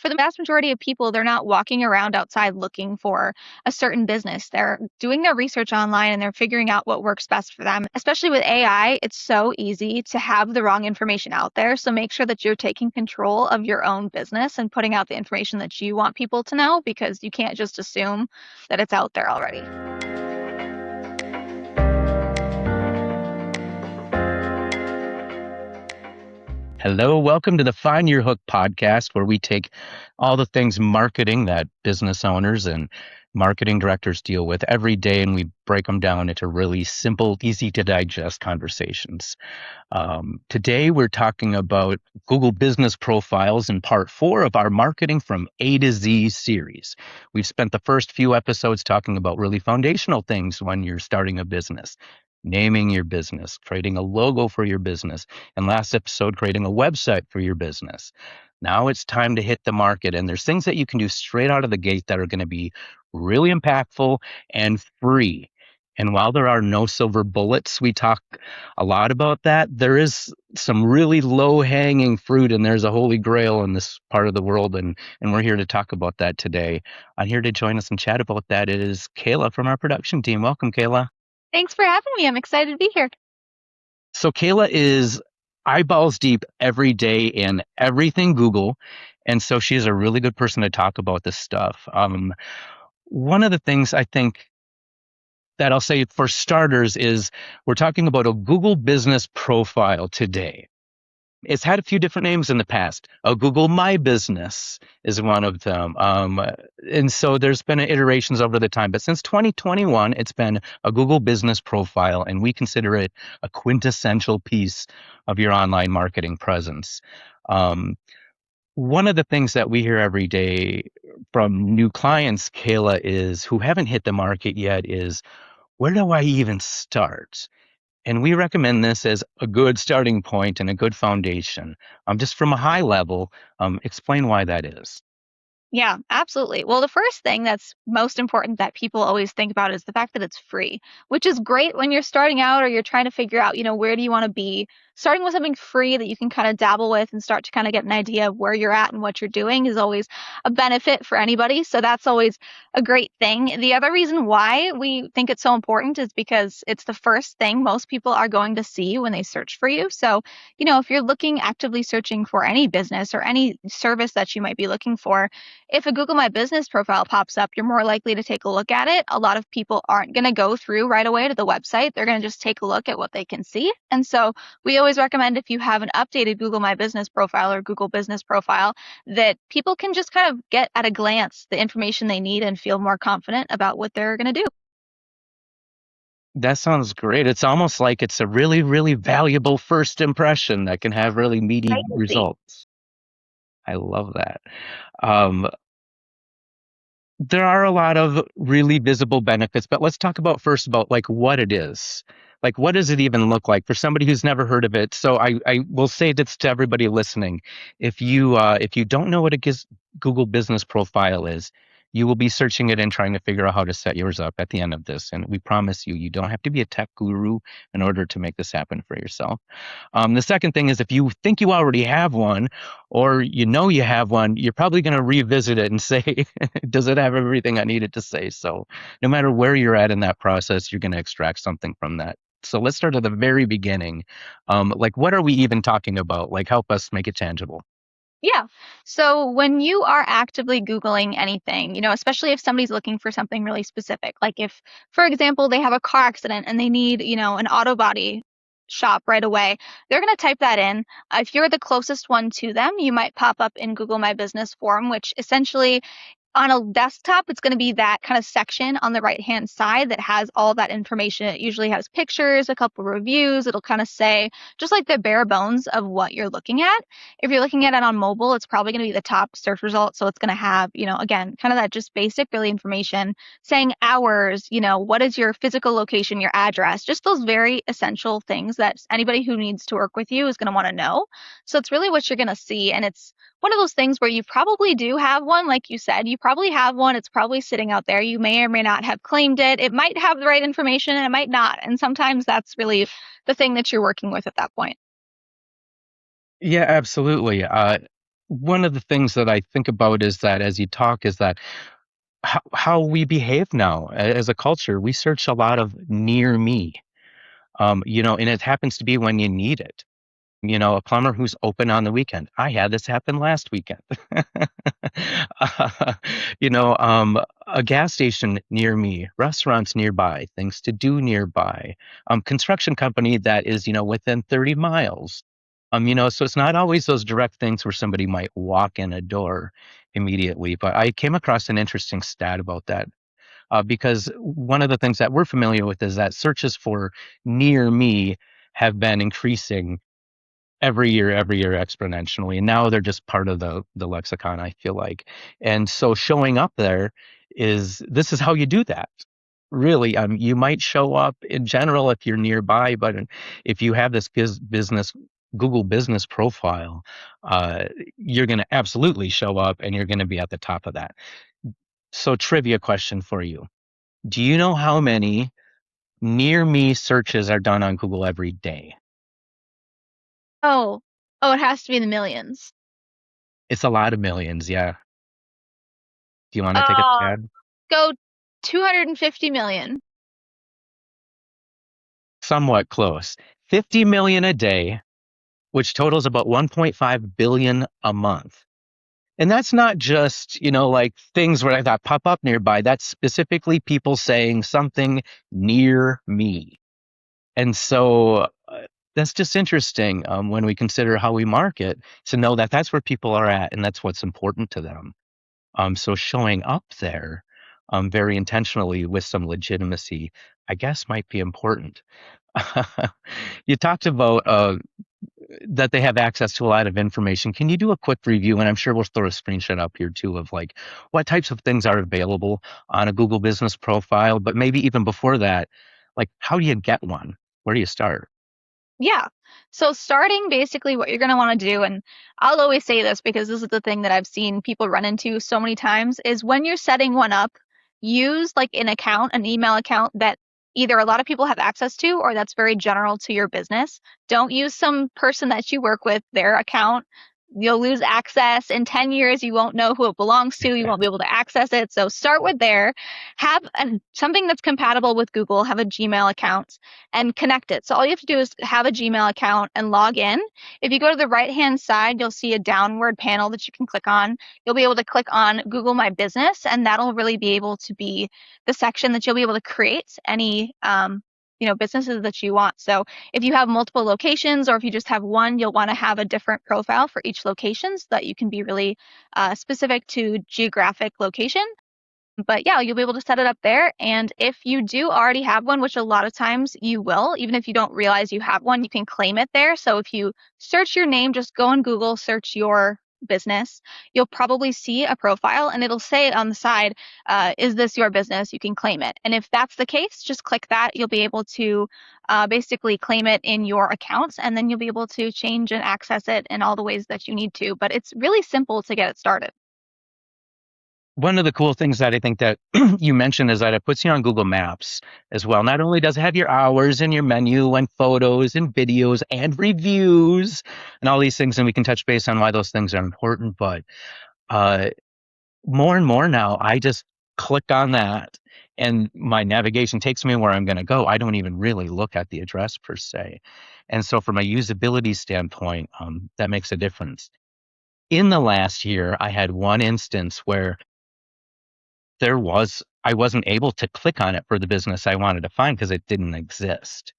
for the vast majority of people, they're not walking around outside looking for a certain business. They're doing their research online and they're figuring out what works best for them. Especially with AI, it's so easy to have the wrong information out there. So make sure that you're taking control of your own business and putting out the information that you want people to know, because you can't just assume that it's out there already. Hello, welcome to the Find Your Hook podcast, where we take all the things marketing that business owners and marketing directors deal with every day, and we break them down into really simple, easy to digest conversations. Today, we're talking about Google Business Profiles in part 4 of our Marketing from A to Z series. We've spent the first few episodes talking about really foundational things when you're starting a business. Naming your business, creating a logo for your business, and last episode, creating a website for your business. Now it's time to hit the market, and there's things that you can do straight out of the gate that are going to be really impactful and free. And while there are no silver bullets, we talk a lot about that. There is some really low-hanging fruit, and there's a holy grail in this part of the world, and we're here to talk about that today. And here to join us and chat about that is Kayla from our production team. Welcome, Kayla. Thanks for having me. I'm excited to be here. So Kayla is eyeballs deep every day in everything Google. And so she's a really good person to talk about this stuff. One of the things I think that I'll say for starters is we're talking about a Google business profile today. It's had a few different names in the past. Google My Business is one of them. And so there's been iterations over the time. But since 2021, it's been a Google Business Profile, and we consider it a quintessential piece of your online marketing presence. One of the things that we hear every day from new clients, Kayla, is who haven't hit the market yet is, where do I even start? And we recommend this as a good starting point and a good foundation. Just from a high level, explain why that is. Yeah, absolutely. Well, the first thing that's most important that people always think about is the fact that it's free, which is great when you're starting out or you're trying to figure out, where do you want to be. Starting with something free that you can kind of dabble with and start to kind of get an idea of where you're at and what you're doing is always a benefit for anybody. So that's always a great thing. The other reason why we think it's so important is because it's the first thing most people are going to see when they search for you. So, if you're actively searching for any business or any service that you might be looking for, if a Google My Business profile pops up, you're more likely to take a look at it. A lot of people aren't going to go through right away to the website. They're going to just take a look at what they can see. And so we always recommend, if you have an updated Google My Business profile or Google Business profile, that people can just kind of get at a glance the information they need and feel more confident about what they're going to do. That sounds great. It's almost like it's a really, really valuable first impression that can have really meaty Crazy. results. I love that. There are a lot of really visible benefits, but let's talk about first about like what it is. Like, what does it even look like for somebody who's never heard of it? So I will say this to everybody listening. If you don't know what a Google business profile is, you will be searching it and trying to figure out how to set yours up at the end of this. And we promise you, you don't have to be a tech guru in order to make this happen for yourself. The second thing is, if you think you already have one, or you have one, you're probably going to revisit it and say, does it have everything I need it to say? So no matter where you're at in that process, you're going to extract something from that. So let's start at the very beginning. Like, what are we even talking about? Like, help us make it tangible. Yeah. So when you are actively Googling anything, especially if somebody's looking for something really specific, like if, for example, they have a car accident and they need, an auto body shop right away, they're going to type that in. If you're the closest one to them, you might pop up in Google My Business form, which essentially on a desktop, it's going to be that kind of section on the right-hand side that has all that information. It usually has pictures, a couple reviews. It'll kind of say just like the bare bones of what you're looking at. If you're looking at it on mobile, it's probably going to be the top search result. So it's going to have, again, kind of that just basic, really information saying hours, what is your physical location, your address, just those very essential things that anybody who needs to work with you is going to want to know. So it's really what you're going to see. And it's one of those things where you probably do have one. Like you said, you probably have one. It's probably sitting out there. You may or may not have claimed it. It might have the right information and it might not. And sometimes that's really the thing that you're working with at that point. Yeah, absolutely. one of the things that I think about is that as you talk is that how we behave now as a culture, we search a lot of near me, and it happens to be when you need it. A plumber who's open on the weekend. I had this happen last weekend. Uh, you know, um, a gas station near me, restaurants nearby, things to do nearby, construction company that is, within 30 miles. So it's not always those direct things where somebody might walk in a door immediately. But I came across an interesting stat about that because one of the things that we're familiar with is that searches for near me have been increasing every year exponentially, and now they're just part of the lexicon, I feel like. And so showing up there is this is how you do that. Really, you might show up in general if you're nearby, but if you have this business Google business profile, uh, you're going to absolutely show up and you're going to be at the top of that. So trivia question for you. Do you know how many near me searches are done on Google every day? Oh, oh, it has to be in the millions. It's a lot of millions, yeah. Do you want to take a Uh, stab? go 250 million. Somewhat close. 50 million a day, which totals about 1.5 billion a month. And that's not just, like things where I thought pop up nearby. That's specifically people saying something near me. And so that's just interesting when we consider how we market to know that that's where people are at and that's what's important to them. So showing up there very intentionally with some legitimacy, I guess, might be important. You talked about that they have access to a lot of information. Can you do a quick review? And I'm sure we'll throw a screenshot up here too of like what types of things are available on a Google business profile, but maybe even before that, like how do you get one? Where do you start? Yeah. So starting basically what you're going to want to do, and I'll always say this because this is the thing that I've seen people run into so many times, is when you're setting one up, use like an account, an email account that either a lot of people have access to or that's very general to your business. Don't use some person that you work with, their account. You'll lose access. In 10 years, you won't know who it belongs to. You won't be able to access it. So start with there. Have something that's compatible with Google, have a Gmail account and connect it. So all you have to do is have a Gmail account and log in. If you go to the right-hand side, you'll see a downward panel that you can click on. You'll be able to click on Google My Business, and that'll really be able to be the section that you'll be able to create any businesses that you want. So if you have multiple locations or if you just have one, you'll want to have a different profile for each location so that you can be really specific to geographic location. But yeah, you'll be able to set it up there. And if you do already have one, which a lot of times you will, even if you don't realize you have one, you can claim it there. So if you search your name, just go on Google, search your business, you'll probably see a profile and it'll say on the side, is this your business? You can claim it. And if that's the case, just click that. You'll be able to basically claim it in your accounts and then you'll be able to change and access it in all the ways that you need to. But it's really simple to get it started. One of the cool things that I think that you mentioned is that it puts you on Google Maps as well. Not only does it have your hours and your menu and photos and videos and reviews and all these things, and we can touch base on why those things are important, but uh, more and more now, I just click on that and my navigation takes me where I'm going to go. I don't even really look at the address per se. And so, from a usability standpoint, that makes a difference. In the last year, I had one instance where I wasn't able to click on it for the business I wanted to find because it didn't exist,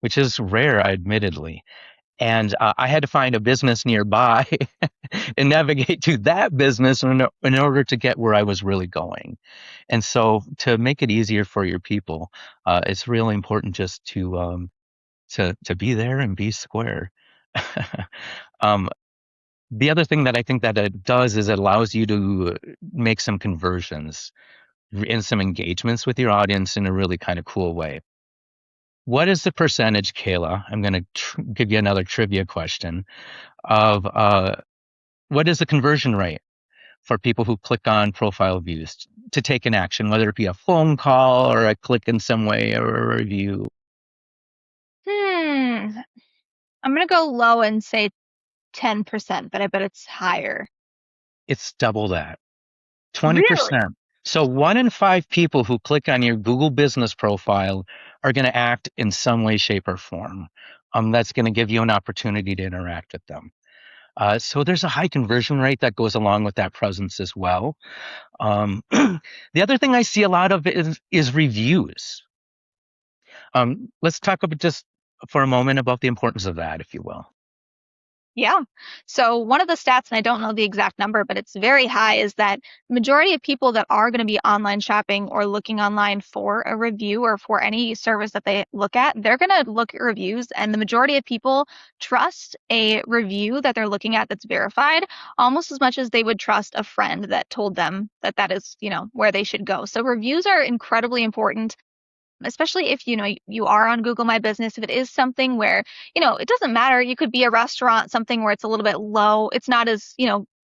which is rare, admittedly. And I had to find a business nearby and navigate to that business in order to get where I was really going. And so, to make it easier for your people, it's really important just to be there and be square. um, the other thing that I think that it does is it allows you to make some conversions and some engagements with your audience in a really kind of cool way. What is the percentage, Kayla? I'm going to give you another trivia question of what is the conversion rate for people who click on profile views to take an action, whether it be a phone call or a click in some way or a review? I'm gonna go low and say 10%, but I bet it's higher. It's double that. Really? 20%. So 1 in 5 people who click on your Google business profile are going to act in some way, shape, or form. That's going to give you an opportunity to interact with them. So there's a high conversion rate that goes along with that presence as well. The other thing I see a lot of is reviews. Let's talk about just for a moment about the importance of that, if you will. Yeah. So one of the stats, and I don't know the exact number, but it's very high, is that majority of people that are going to be online shopping or looking online for a review or for any service that they look at, they're going to look at reviews. And the majority of people trust a review that they're looking at that's verified almost as much as they would trust a friend that told them that that is, where they should go. So reviews are incredibly important, especially if you are on Google My Business. If it is something where it doesn't matter, you could be a restaurant, something where it's a little bit low, it's not as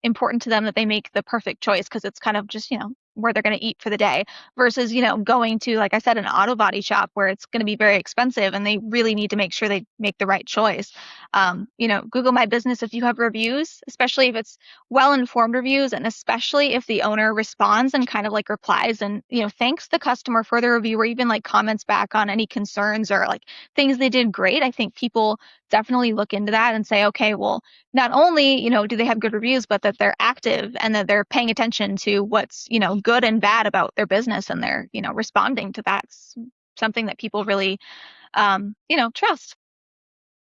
important to them that they make the perfect choice because it's kind of just where they're going to eat for the day, versus going to, like I said, an auto body shop where it's going to be very expensive and they really need to make sure they make the right choice. Google My Business, if you have reviews, especially if it's well informed reviews, and especially if the owner responds and kind of like replies and thanks the customer for the review, or even like comments back on any concerns or like things they did great, I think people definitely look into that and say, okay, well, not only do they have good reviews, but that they're active and that they're paying attention to what's good and bad about their business, and they're responding to that. It's something that people really trust.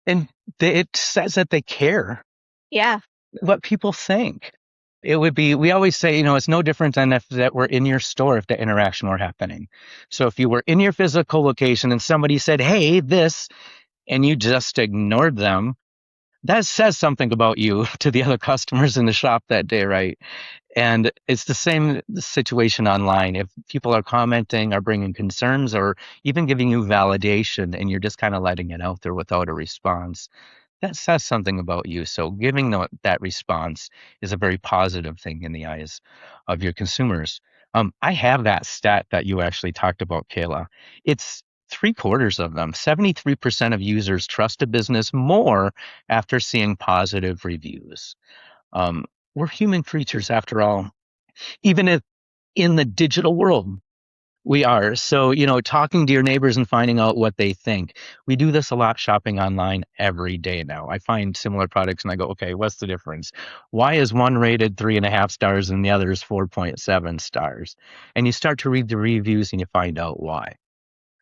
And it says that they care Yeah. what people think. It would be, we always say, it's no different than if that were in your store, if the interaction were happening. So if you were in your physical location and somebody said, hey, this, and you just ignored them, that says something about you to the other customers in the shop that day, right? And it's the same situation online. If people are commenting or bringing concerns or even giving you validation and you're just kind of letting it out there without a response, that says something about you. So giving that response is a very positive thing in the eyes of your consumers. I have that stat that you actually talked about, Kayla. It's 3/4 of them, 73% of users trust a business more after seeing positive reviews. Um, we're human creatures after all, even if in the digital world. We are. So, talking to your neighbors and finding out what they think. We do this a lot shopping online every day now. I find similar products and I go, okay, what's the difference? Why is one rated 3.5 stars and the other is 4.7 stars? And you start to read the reviews and you find out why.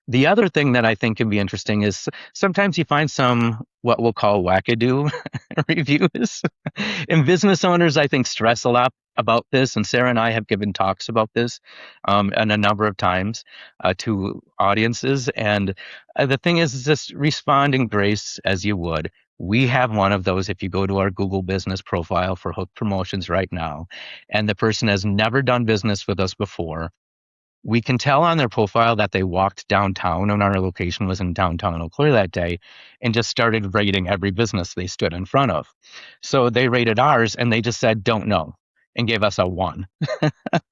The other thing that I think can be interesting is sometimes you find some what we'll call wackadoo reviews. And business owners, I think, stress a lot about this. And Sarah and I have given talks about this and a number of times to audiences. And the thing is just respond in grace as you would. We have one of those if you go to our Google business profile for Hook Promotions right now, and the person has never done business with us before. We can tell on their profile that they walked downtown and our location was in downtown Eau Claire that day and just started rating every business they stood in front of. So they rated ours and they just said, don't know, and gave us a 1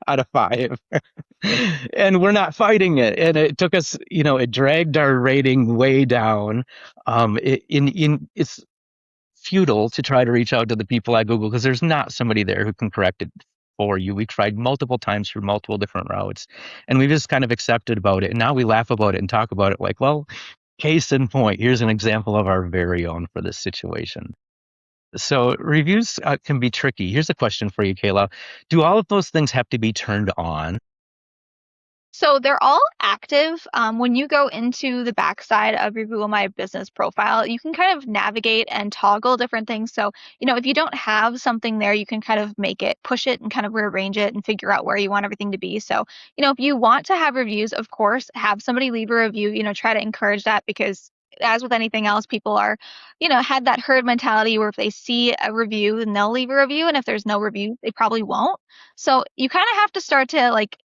out of 5. And we're not fighting it. And it took us, it dragged our rating way down. It's futile to try to reach out to the people at Google because there's not somebody there who can correct it for you. We tried multiple times through multiple different routes, and we just kind of accepted about it. And now we laugh about it and talk about it like, well, case in point, here's an example of our very own for this situation. So reviews can be tricky. Here's a question for you, Kayla. Do all of those things have to be turned on? So they're all active. When you go into the backside of your Google My Business profile, you can kind of navigate and toggle different things. So, if you don't have something there, you can kind of make it, push it, and kind of rearrange it and figure out where you want everything to be. So, if you want to have reviews, of course, have somebody leave a review, try to encourage that, because as with anything else, people are, had that herd mentality where if they see a review, then they'll leave a review. And if there's no review, they probably won't. So you kind of have to start to like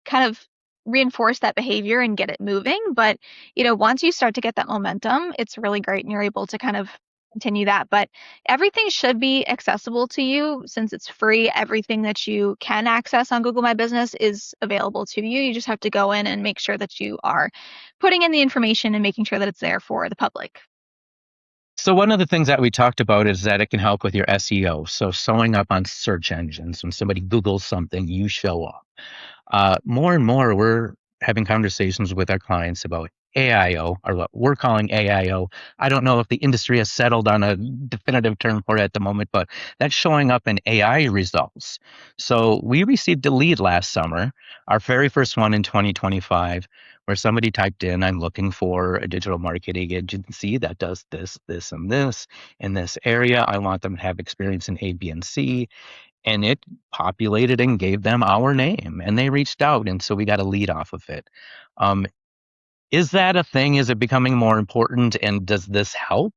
kind of reinforce that behavior and get it moving. But, once you start to get that momentum, it's really great and you're able to kind of continue that. But everything should be accessible to you since it's free. Everything that you can access on Google My Business is available to you. You just have to go in and make sure that you are putting in the information and making sure that it's there for the public. So one of the things that we talked about is that it can help with your SEO. So showing up on search engines. When somebody Googles something, you show up. More and more, we're having conversations with our clients about AIO, or what we're calling AIO. I don't know if the industry has settled on a definitive term for it at the moment, but that's showing up in AI results. So we received a lead last summer, our very first one in 2025, where somebody typed in, I'm looking for a digital marketing agency that does this, this, and this in this area. I want them to have experience in A, B, and C, and it populated and gave them our name, and they reached out, and so we got a lead off of it. Um, is that a thing? Is it becoming more important, and does this help?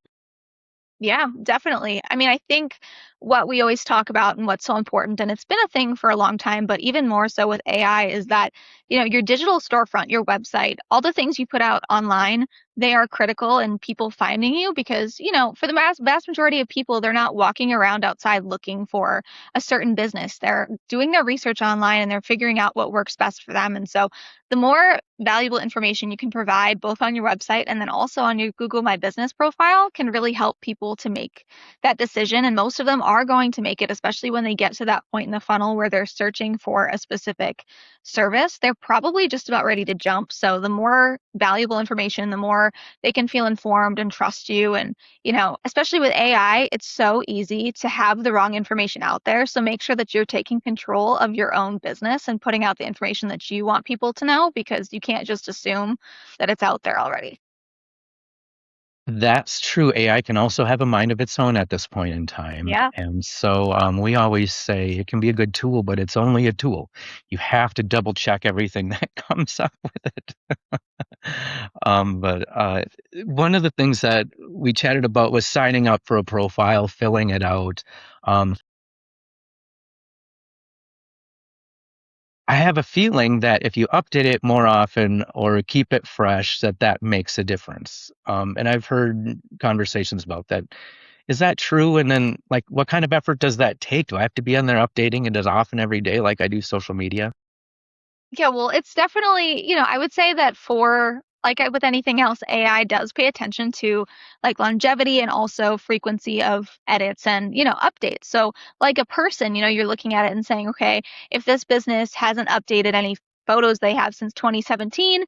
Yeah, definitely. I mean, I think what we always talk about and what's so important, and it's been a thing for a long time, but even more so with AI, is that, your digital storefront, your website, all the things you put out online, they are critical in people finding you because, for the vast majority of people, they're not walking around outside looking for a certain business. They're doing their research online and they're figuring out what works best for them. And so the more valuable information you can provide both on your website and then also on your Google My Business profile can really help people to make that decision. And most of them are going to make it, especially when they get to that point in the funnel where they're searching for a specific service. They're probably just about ready to jump. So the more valuable information, the more they can feel informed and trust you. And, especially with AI, it's so easy to have the wrong information out there. So make sure that you're taking control of your own business and putting out the information that you want people to know because you can't just assume that it's out there already. That's true. AI can also have a mind of its own at this point in time. Yeah. And so we always say it can be a good tool, but it's only a tool. You have to double check everything that comes up with it. But one of the things that we chatted about was signing up for a profile, filling it out. Um, I have a feeling that if you update it more often or keep it fresh, that that makes a difference. And I've heard conversations about that. Is that true? And then, like, what kind of effort does that take? Do I have to be on there updating it as often every day like I do social media? Yeah, well, it's definitely, I would say that for with anything else, AI does pay attention to like longevity and also frequency of edits and, updates. So, like a person, you're looking at it and saying, okay, if this business hasn't updated any photos they have since 2017,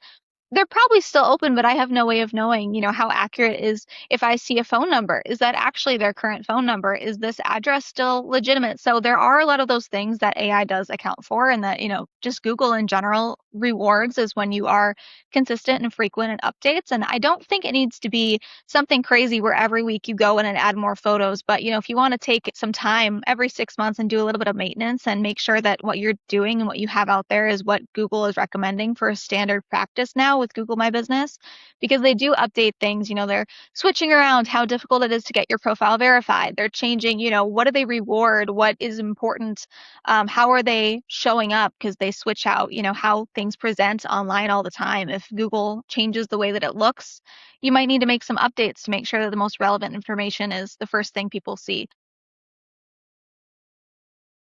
they're probably still open, but I have no way of knowing, how accurate is if I see a phone number. Is that actually their current phone number? Is this address still legitimate? So there are a lot of those things that AI does account for and that, just Google in general rewards is when you are consistent and frequent in updates. And I don't think it needs to be something crazy where every week you go in and add more photos. But, if you want to take some time every 6 months and do a little bit of maintenance and make sure that what you're doing and what you have out there is what Google is recommending for a standard practice now with Google My Business, because they do update things, they're switching around how difficult it is to get your profile verified. They're changing, what do they reward? What is important? How are they showing up? Because they switch out, how things present online all the time. If Google changes the way that it looks, you might need to make some updates to make sure that the most relevant information is the first thing people see.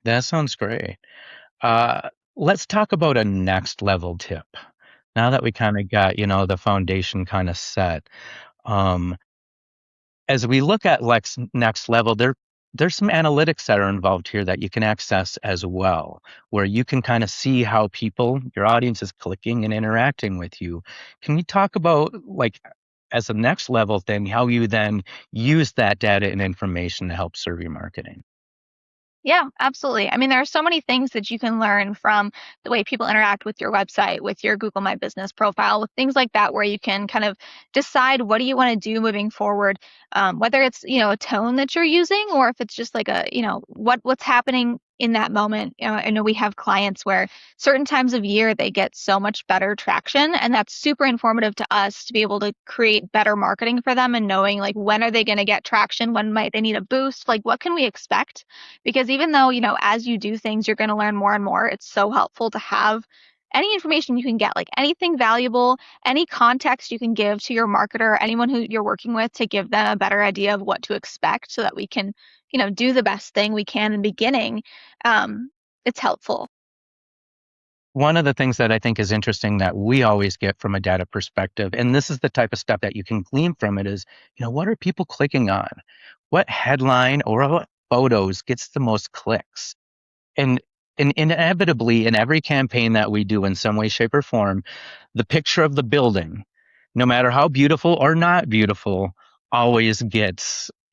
That sounds great. Let's talk about a next level tip. Now that we kind of got, the foundation kind of set. Um, as we look at next level, there's some analytics that are involved here that you can access as well, where you can kind of see how people, your audience is clicking and interacting with you. Can you talk about, like, as a next level thing, how you then use that data and information to help serve your marketing? Yeah, absolutely. I mean, there are so many things that you can learn from the way people interact with your website, with your Google My Business profile, with things like that, where you can kind of decide what do you want to do moving forward, whether it's a tone that you're using or if it's just like a what's happening in that moment. I know we have clients where certain times of year they get so much better traction, and that's super informative to us to be able to create better marketing for them and knowing like when are they going to get traction, when might they need a boost, like what can we expect because even though, as you do things, you're going to learn more and more, it's so helpful to have any information you can get, like anything valuable, any context you can give to your marketer, anyone who you're working with to give them a better idea of what to expect so that we can, do the best thing we can in the beginning. It's helpful. One of the things that I think is interesting that we always get from a data perspective, and this is the type of stuff that you can glean from it, is, what are people clicking on? What headline or what photos gets the most clicks? And, and inevitably, in every campaign that we do in some way, shape, or form, the picture of the building, no matter how beautiful or not beautiful, always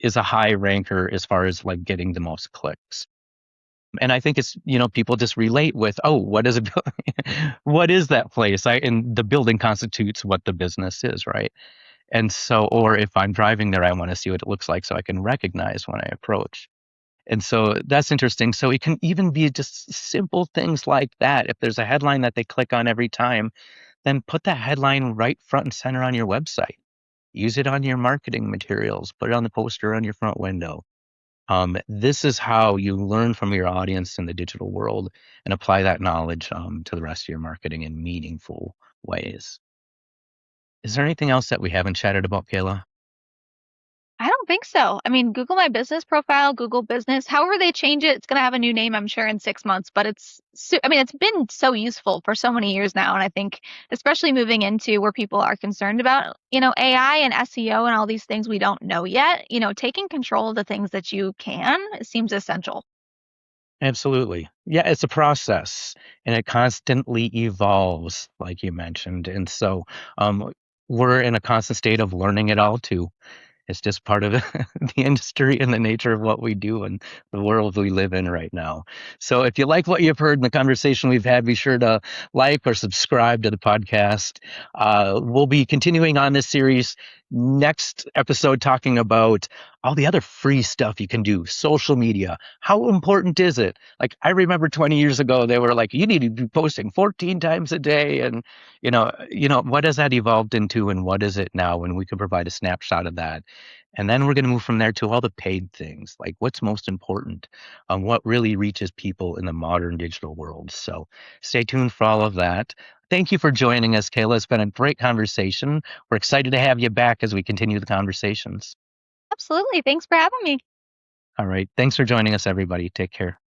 is a high ranker as far as like getting the most clicks. And I think it's, people just relate with, oh, what is it? What is that place? And the building constitutes what the business is, right? And so, or if I'm driving there, I want to see what it looks like so I can recognize when I approach. And so that's interesting. So it can even be just simple things like that. If there's a headline that they click on every time, then put that headline right front and center on your website. Use it on your marketing materials, put it on the poster on your front window. This is how you learn from your audience in the digital world and apply that knowledge to the rest of your marketing in meaningful ways. Is there anything else that we haven't chatted about, Kayla? I don't think so. I mean, Google My Business profile, Google Business, however they change it, it's going to have a new name, I'm sure, in 6 months. But I mean, it's been so useful for so many years now. And I think, especially moving into where people are concerned about, AI and SEO and all these things we don't know yet, taking control of the things that you can seems essential. Absolutely. Yeah, it's a process and it constantly evolves, like you mentioned. And so we're in a constant state of learning it all too. It's just part of the industry and the nature of what we do and the world we live in right now. So if you like what you've heard in the conversation we've had, be sure to like or subscribe to the podcast. We'll be continuing on this series next episode talking about all the other free stuff you can do, social media. How important is it? Like I remember 20 years ago, they were like, you need to be posting 14 times a day. And, what has that evolved into and what is it now? And we can provide a snapshot of that. And then we're going to move from there to all the paid things, like what's most important, what really reaches people in the modern digital world. So stay tuned for all of that. Thank you for joining us, Kayla. It's been a great conversation. We're excited to have you back as we continue the conversations. Absolutely. Thanks for having me. All right. Thanks for joining us, everybody. Take care.